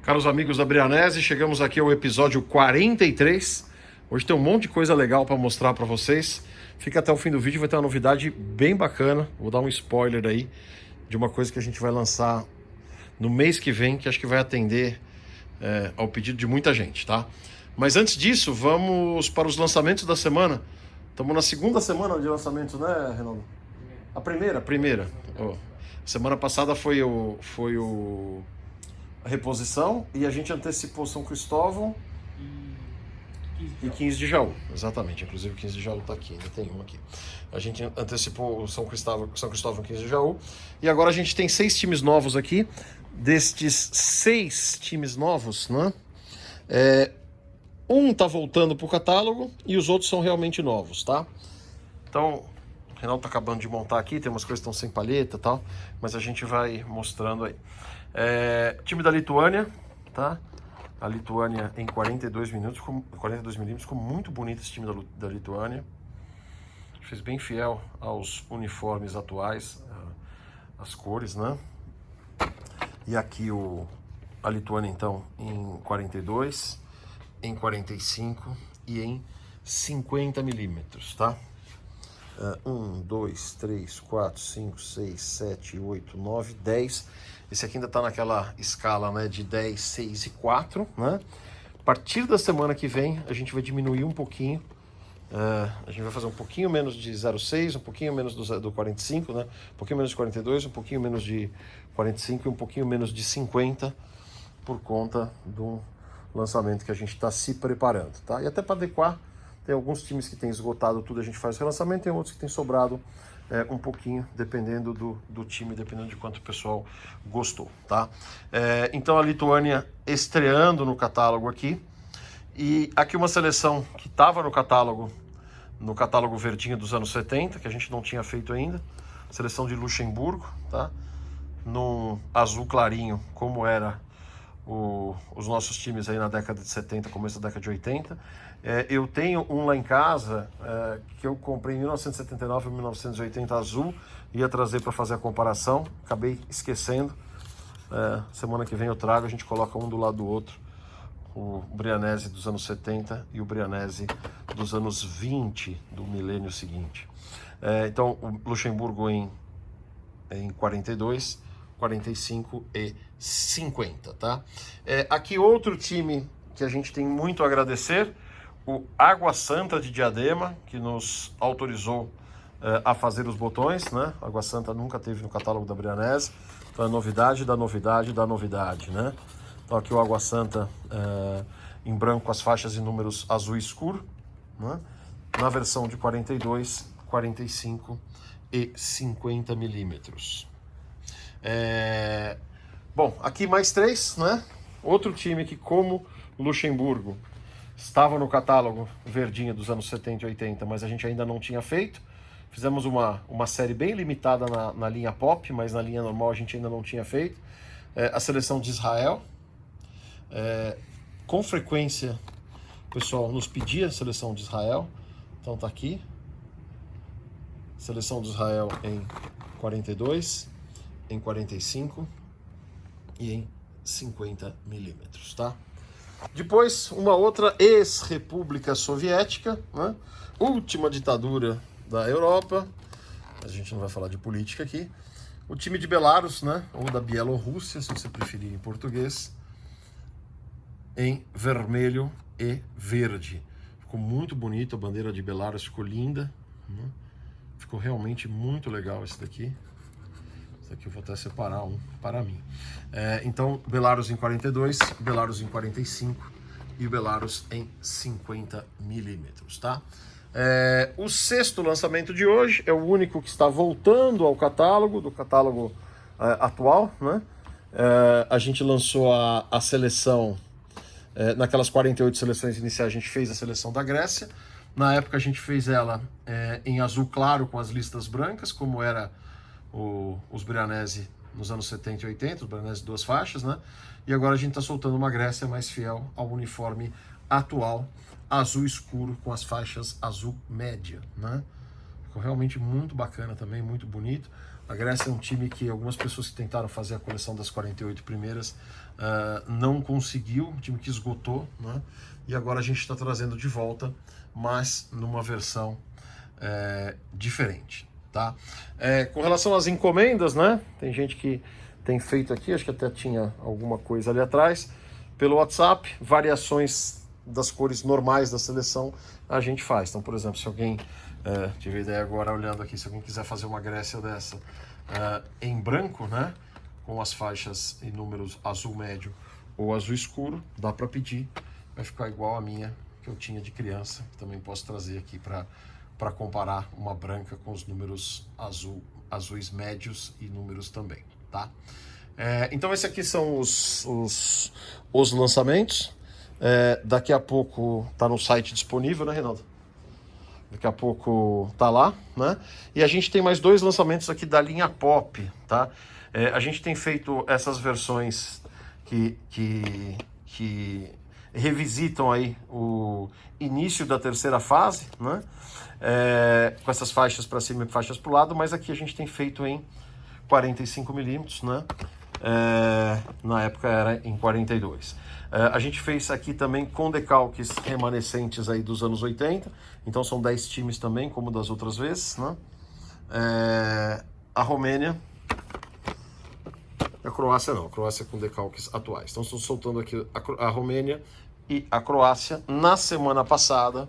Caros amigos da Brianese, chegamos aqui ao episódio 43. Hoje tem um monte de coisa legal para mostrar para vocês. Fica até o fim do vídeo, vai ter uma novidade bem bacana. Vou dar um spoiler aí de uma coisa que a gente vai lançar no mês que vem, que acho que vai atender ao pedido de muita gente, tá? Mas antes disso, vamos para os lançamentos da semana. Estamos na segunda semana de lançamentos, né, Renaldo? A primeira. Oh. Semana passada foi a reposição e a gente antecipou São Cristóvão e 15 de Jaú, exatamente, inclusive 15 de Jaú está aqui, ainda tem um aqui. A gente antecipou São Cristóvão 15 de Jaú e agora a gente tem 6 times novos aqui. Destes 6 times novos, né? Um tá voltando pro catálogo e os outros são realmente novos, tá? Então, o Reinaldo tá acabando de montar aqui, tem umas coisas que estão sem palheta e tal, mas a gente vai mostrando aí. Time da Lituânia, tá? A Lituânia em 42 milímetros, ficou muito bonito esse time da Lituânia. Fez bem fiel aos uniformes atuais, as cores, né? E aqui a Lituânia então em 42, em 45 e em 50 milímetros, tá? 1, 2, 3, 4, 5, 6, 7, 8, 9, 10. Esse aqui ainda está naquela escala, né, de 10, 6 e 4, né? A partir da semana que vem a gente vai diminuir um pouquinho. A gente vai fazer um pouquinho menos de 0,6, um pouquinho menos do 45, né? Um pouquinho menos de 42, um pouquinho menos de 45 e um pouquinho menos de 50 por conta do lançamento que a gente está se preparando, tá? E até para adequar, tem alguns times que têm esgotado tudo, a gente faz o relançamento, tem outros que têm sobrado um pouquinho, dependendo do time, dependendo de quanto o pessoal gostou, tá? Então a Lituânia estreando no catálogo aqui, e aqui uma seleção que estava no catálogo verdinho dos anos 70, que a gente não tinha feito ainda, seleção de Luxemburgo, tá? Num azul clarinho, como era os nossos times aí na década de 70, começo da década de 80. Eu tenho um lá em casa que eu comprei em 1979 e 1980 azul, ia trazer para fazer a comparação, acabei esquecendo. Semana que vem eu trago, a gente coloca um do lado do outro, o Brianese dos anos 70 e o Brianese dos anos 20 do milênio seguinte. Então o Luxemburgo em 42, 45 e 50, tá? Aqui outro time que a gente tem muito a agradecer, o Água Santa de Diadema, que nos autorizou a fazer os botões, né? Água Santa nunca teve no catálogo da Brianese, então é novidade da novidade da novidade, né? Então aqui o Água Santa em branco com as faixas e números azul escuro, né? Na versão de 42, 45 e 50 milímetros. Bom, aqui mais 3, né? Outro time que, como Luxemburgo, estava no catálogo verdinho dos anos 70 e 80, mas a gente ainda não tinha feito. Fizemos uma série bem limitada na linha pop, mas na linha normal a gente ainda não tinha feito. A seleção de Israel. Com frequência, o pessoal nos pedia a seleção de Israel. Então tá aqui. Seleção de Israel em 42, em 45 e em 50 milímetros, tá? Depois, uma outra ex-república soviética, né? Última ditadura da Europa, a gente não vai falar de política aqui, o time de Belarus, né? Ou da Bielorrússia, se você preferir em português, em vermelho e verde. Ficou muito bonito, a bandeira de Belarus ficou linda, né? Ficou realmente muito legal esse daqui. Esse daqui eu vou até separar um para mim. Então, Belarus em 42, Belarus em 45 e o Belarus em 50 milímetros, tá? O 6º lançamento de hoje é o único que está voltando ao catálogo, do catálogo atual, né? A gente lançou a seleção, naquelas 48 seleções iniciais a gente fez a seleção da Grécia. Na época a gente fez ela em azul claro com as listas brancas, como era os Brianese nos anos 70 e 80, os Brianese 2 faixas, né? E agora a gente está soltando uma Grécia mais fiel ao uniforme atual, azul escuro com as faixas azul média, né? Ficou realmente muito bacana também, muito bonito. A Grécia é um time que algumas pessoas que tentaram fazer a coleção das 48 primeiras não conseguiu, um time que esgotou, né? E agora a gente está trazendo de volta, mas numa versão diferente, tá? Com relação às encomendas, né? Tem gente que tem feito aqui, acho que até tinha alguma coisa ali atrás, pelo WhatsApp, variações das cores normais da seleção a gente faz. Então, por exemplo, se alguém, tive a ideia agora olhando aqui, se alguém quiser fazer uma Grécia dessa em branco, né? Com as faixas e números azul médio ou azul escuro, dá para pedir, vai ficar igual a minha que eu tinha de criança. Também posso trazer aqui para comparar uma branca com os números azuis médios e números também, tá? Então esses aqui são os lançamentos. Daqui a pouco tá no site disponível, né, Reinaldo? Daqui a pouco tá lá, né? E a gente tem mais 2 lançamentos aqui da linha Pop, tá? A gente tem feito essas versões que revisitam aí o início da terceira fase, né? Com essas faixas para cima e faixas para o lado, mas aqui a gente tem feito em 45mm, né? Na época era em 42. A gente fez aqui também com decalques remanescentes aí dos anos 80, então são 10 times também, como das outras vezes, né? A Romênia, a Croácia não, a Croácia com decalques atuais. Então estou soltando aqui a Romênia e a Croácia. Na semana passada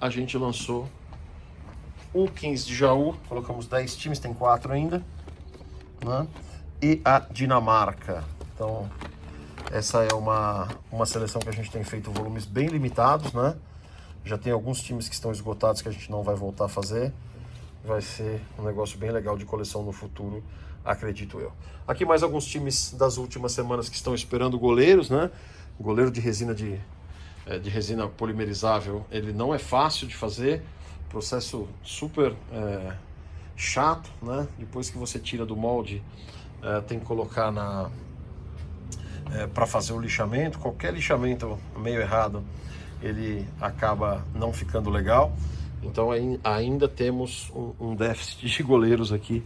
a gente lançou o 15 de Jaú, colocamos 10 times, tem 4 ainda, né? E a Dinamarca. Então essa é uma seleção que a gente tem feito volumes bem limitados, né? Já tem alguns times que estão esgotados que a gente não vai voltar a fazer. Vai ser um negócio bem legal de coleção no futuro, acredito eu. Aqui mais alguns times das últimas semanas que estão esperando goleiros, né? O goleiro de resina de resina polimerizável, ele não é fácil de fazer, processo super chato, né? Depois que você tira do molde, tem que colocar para fazer o lixamento. Qualquer lixamento meio errado, ele acaba não ficando legal. Então ainda temos um déficit de goleiros aqui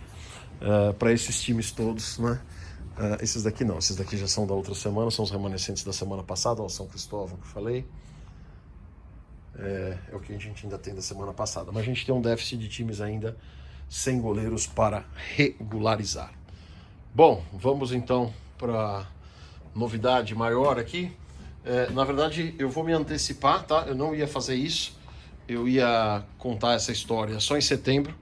para esses times todos, né? Esses daqui não, esses daqui já são da outra semana, são os remanescentes da semana passada, ó, São Cristóvão que eu falei. É o que a gente ainda tem da semana passada, mas a gente tem um déficit de times ainda sem goleiros para regularizar. Bom, vamos então para novidade maior aqui. Na verdade, eu vou me antecipar, tá? Eu não ia fazer isso. Eu ia contar essa história só em setembro,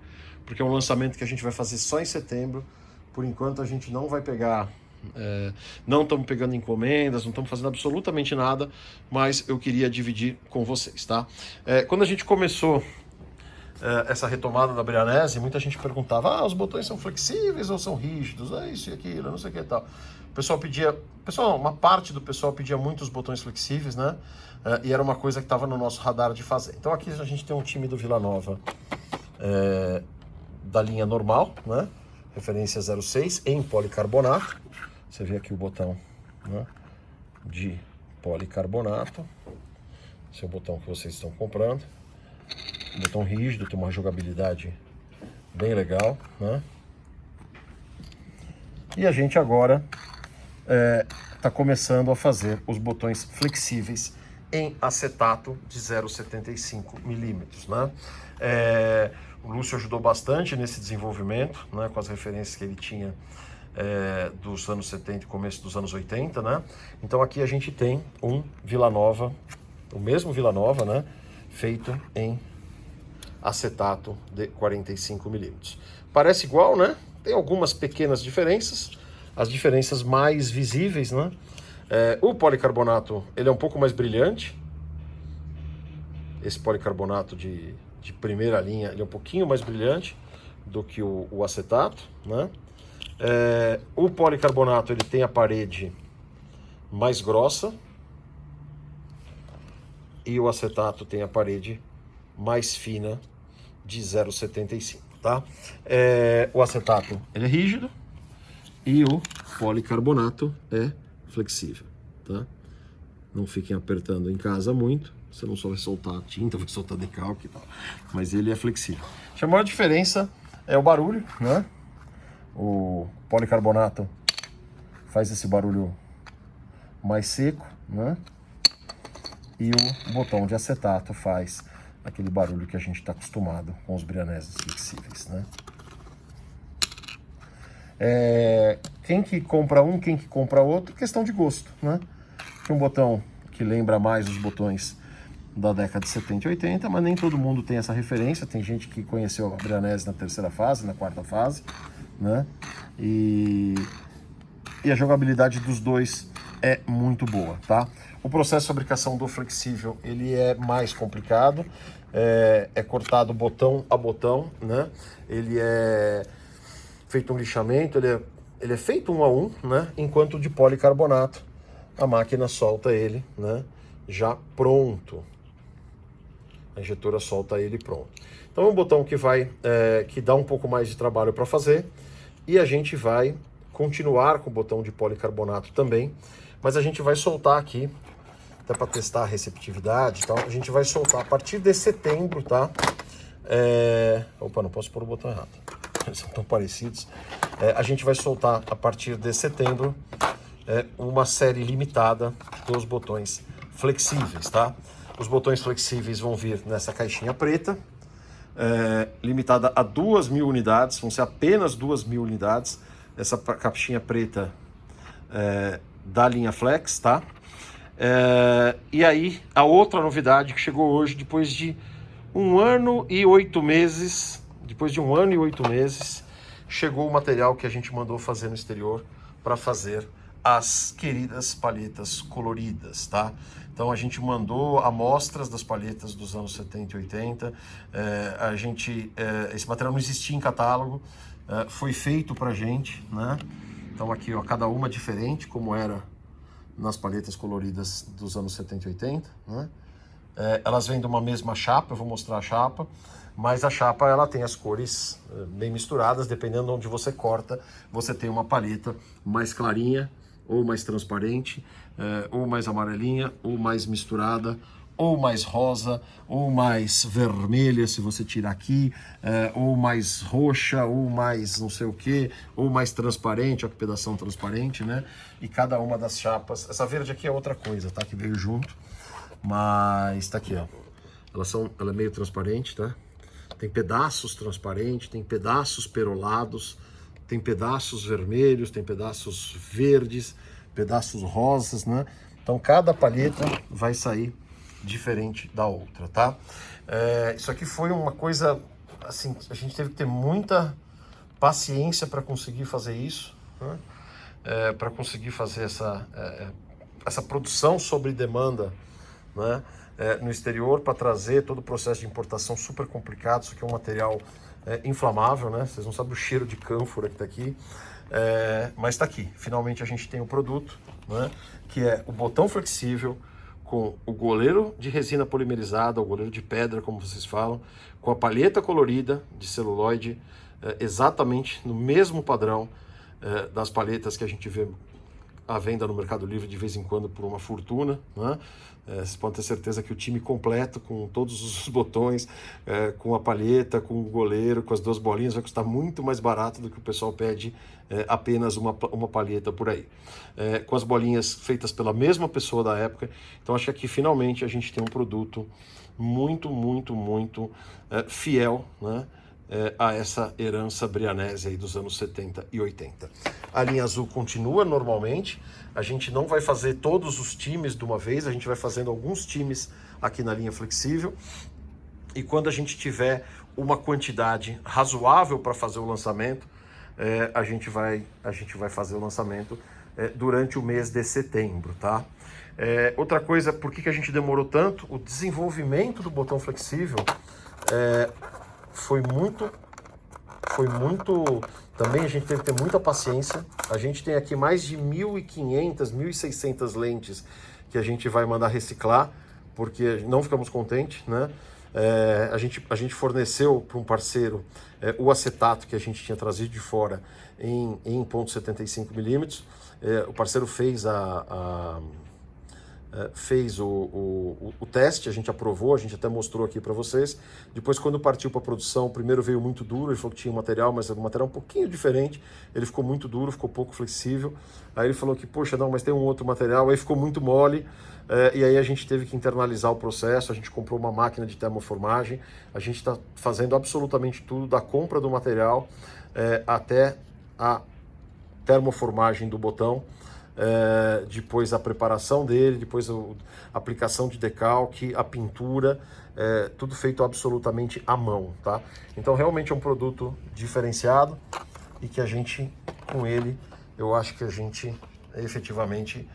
porque é um lançamento que a gente vai fazer só em setembro. Por enquanto a gente não vai pegar, não estamos pegando encomendas, não estamos fazendo absolutamente nada, mas eu queria dividir com vocês, tá? Quando a gente começou essa retomada da Brianese, muita gente perguntava, os botões são flexíveis ou são rígidos? Isso e aquilo, não sei o que e tal. Uma parte do pessoal pedia muitos botões flexíveis, né? E era uma coisa que estava no nosso radar de fazer. Então aqui a gente tem um time do Vila Nova da linha normal, né? Referência 06 em policarbonato. Você vê aqui o botão, né, de policarbonato. Esse é o botão que vocês estão comprando. Botão rígido, tem uma jogabilidade bem legal, né? E a gente agora está começando a fazer os botões flexíveis em acetato de 0,75mm, né? O Lúcio ajudou bastante nesse desenvolvimento, né, com as referências que ele tinha dos anos 70 e começo dos anos 80, né? Então aqui a gente tem um Vila Nova, o mesmo Vila Nova, né, feito em acetato de 45mm. Parece igual, né? Tem algumas pequenas diferenças, as diferenças mais visíveis, né? O policarbonato, ele é um pouco mais brilhante. Esse policarbonato de primeira linha, ele é um pouquinho mais brilhante do que o acetato, né? O policarbonato, ele tem a parede mais grossa e o acetato tem a parede mais fina de 0,75, tá? O acetato, ele é rígido e o policarbonato é flexível, tá? Não fiquem apertando em casa muito, você não só vai soltar tinta, vai soltar decalque e tal, mas ele é flexível. A maior diferença é o barulho, né? O policarbonato faz esse barulho mais seco, né? E o botão de acetato faz aquele barulho que a gente está acostumado com os Brianeses flexíveis, né? Quem que compra um, quem que compra outro, questão de gosto, né? Tem um botão que lembra mais os botões da década de 70 e 80, mas nem todo mundo tem essa referência. Tem gente que conheceu a Brianese na terceira fase, na quarta fase, né? E a jogabilidade dos dois é muito boa, tá? O processo de fabricação do flexível, ele é mais complicado, é cortado botão a botão, né? Ele é feito um lixamento, ele é feito um a um, né? Enquanto de policarbonato, a máquina solta ele, né? Já pronto. A injetora solta ele pronto. Então é um botão que que dá um pouco mais de trabalho para fazer, e a gente vai continuar com o botão de policarbonato também, mas a gente vai soltar aqui, até para testar a receptividade e tal, a gente vai soltar a partir de setembro, tá? Opa, não posso pôr o botão errado, eles são tão parecidos. A gente vai soltar a partir de setembro uma série limitada dos botões flexíveis, tá? Os botões flexíveis vão vir nessa caixinha preta, limitada a 2.000 unidades, vão ser apenas 2.000 unidades, essa caixinha preta da linha Flex, tá? E aí, a outra novidade que chegou hoje, depois de 1 ano e 8 meses, chegou o material que a gente mandou fazer no exterior para fazer as queridas palhetas coloridas, tá? Então a gente mandou amostras das palhetas dos anos 70 e 80, esse material não existia em catálogo, foi feito pra gente, né? Então aqui, ó, cada uma diferente, como era nas palhetas coloridas dos anos 70 e 80, né? Elas vêm de uma mesma chapa, eu vou mostrar a chapa, mas a chapa ela tem as cores bem misturadas, dependendo de onde você corta, você tem uma palheta mais clarinha, ou mais transparente, ou mais amarelinha, ou mais misturada, ou mais rosa, ou mais vermelha, se você tirar aqui, ou mais roxa, ou mais não sei o que, ou mais transparente, ó, que pedação transparente, né? E cada uma das chapas, essa verde aqui é outra coisa, tá? Que veio junto, mas tá aqui, ó. Ela é meio transparente, tá? Tem pedaços transparentes, tem pedaços perolados, tem pedaços vermelhos, tem pedaços verdes, pedaços rosas, né? Então cada palheta vai sair diferente da outra, tá? Isso aqui foi uma coisa, assim, a gente teve que ter muita paciência para conseguir fazer isso, né? Para conseguir fazer essa produção sob demanda, né? No exterior, para trazer todo o processo de importação super complicado. Isso aqui é um material inflamável, né? Vocês não sabem o cheiro de cânfora que está aqui, mas está aqui. Finalmente a gente tem o produto, né? Que é o botão flexível com o goleiro de resina polimerizada, o goleiro de pedra, como vocês falam, com a palheta colorida de celuloide, exatamente no mesmo padrão das palhetas que a gente vê à venda no Mercado Livre de vez em quando por uma fortuna, né? Vocês podem ter certeza que o time completo, com todos os botões, com a palheta, com o goleiro, com as duas bolinhas, vai custar muito mais barato do que o pessoal pede apenas uma palheta por aí. Com as bolinhas feitas pela mesma pessoa da época. Então acho que aqui finalmente a gente tem um produto muito, muito, muito fiel, né? A essa herança brianese aí dos anos 70 e 80. A linha azul continua normalmente, a gente não vai fazer todos os times de uma vez, a gente vai fazendo alguns times aqui na linha flexível, e quando a gente tiver uma quantidade razoável para fazer o lançamento, a gente vai fazer o lançamento durante o mês de setembro, tá? Outra coisa, por que a gente demorou tanto? O desenvolvimento do botão flexível foi muito, também a gente teve que ter muita paciência. A gente tem aqui mais de 1.500, 1.600 lentes que a gente vai mandar reciclar, porque não ficamos contentes, né? A gente forneceu para um parceiro o acetato que a gente tinha trazido de fora em 1.75 milímetros. O parceiro fez fez o teste, a gente aprovou, a gente até mostrou aqui para vocês. Depois, quando partiu para a produção, primeiro veio muito duro, ele falou que tinha um material, mas era um material um pouquinho diferente, ele ficou muito duro, ficou pouco flexível. Aí ele falou que, poxa, não, mas tem um outro material, aí ficou muito mole, e aí a gente teve que internalizar o processo, a gente comprou uma máquina de termoformagem, a gente está fazendo absolutamente tudo, da compra do material até a termoformagem do botão, depois a preparação dele, depois a aplicação de decalque, a pintura, tudo feito absolutamente à mão, tá? Então realmente é um produto diferenciado e que a gente, com ele, eu acho que a gente efetivamente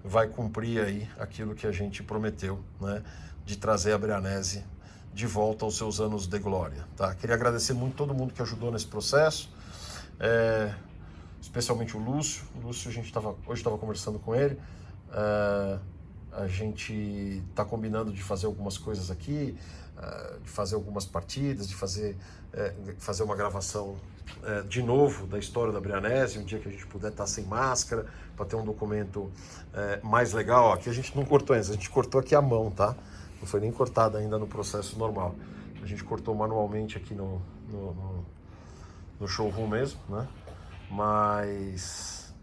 vai cumprir aí aquilo que a gente prometeu, né? De trazer a Brianesi de volta aos seus anos de glória, tá? Queria agradecer muito todo mundo que ajudou nesse processo, especialmente o Lúcio. O Lúcio, hoje estava conversando com ele, a gente está combinando de fazer algumas coisas aqui, de fazer algumas partidas, de fazer uma gravação de novo da história da Brianesi, um dia que a gente puder estar sem máscara, para ter um documento mais legal. Ó, aqui a gente não cortou ainda, a gente cortou aqui à mão, tá? Não foi nem cortado ainda no processo normal. A gente cortou manualmente aqui no showroom mesmo, né? Mas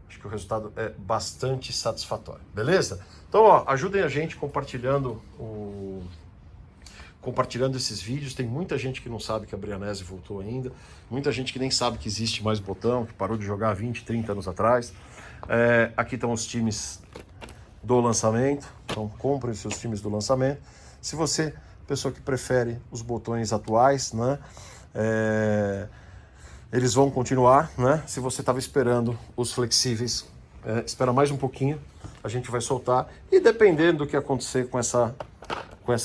acho que o resultado é bastante satisfatório, beleza? Então, ó, ajudem a gente compartilhando esses vídeos. Tem muita gente que não sabe que a Brianesi voltou ainda, muita gente que nem sabe que existe mais botão, que parou de jogar 20, 30 anos atrás. Aqui estão os times do lançamento, então comprem os seus times do lançamento. Se você, pessoa que prefere os botões atuais, né, eles vão continuar, né? Se você estava esperando os flexíveis, espera mais um pouquinho, a gente vai soltar, e dependendo do que acontecer com essa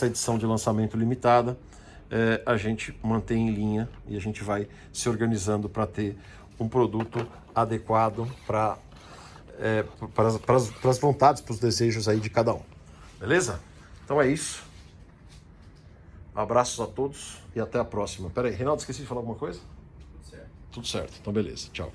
edição de lançamento limitada, a gente mantém em linha e a gente vai se organizando para ter um produto adequado para as vontades, para os desejos aí de cada um. Beleza? Então é isso. Abraços a todos e até a próxima. Pera aí, Reinaldo, esqueci de falar alguma coisa? Tudo certo. Então beleza. Tchau.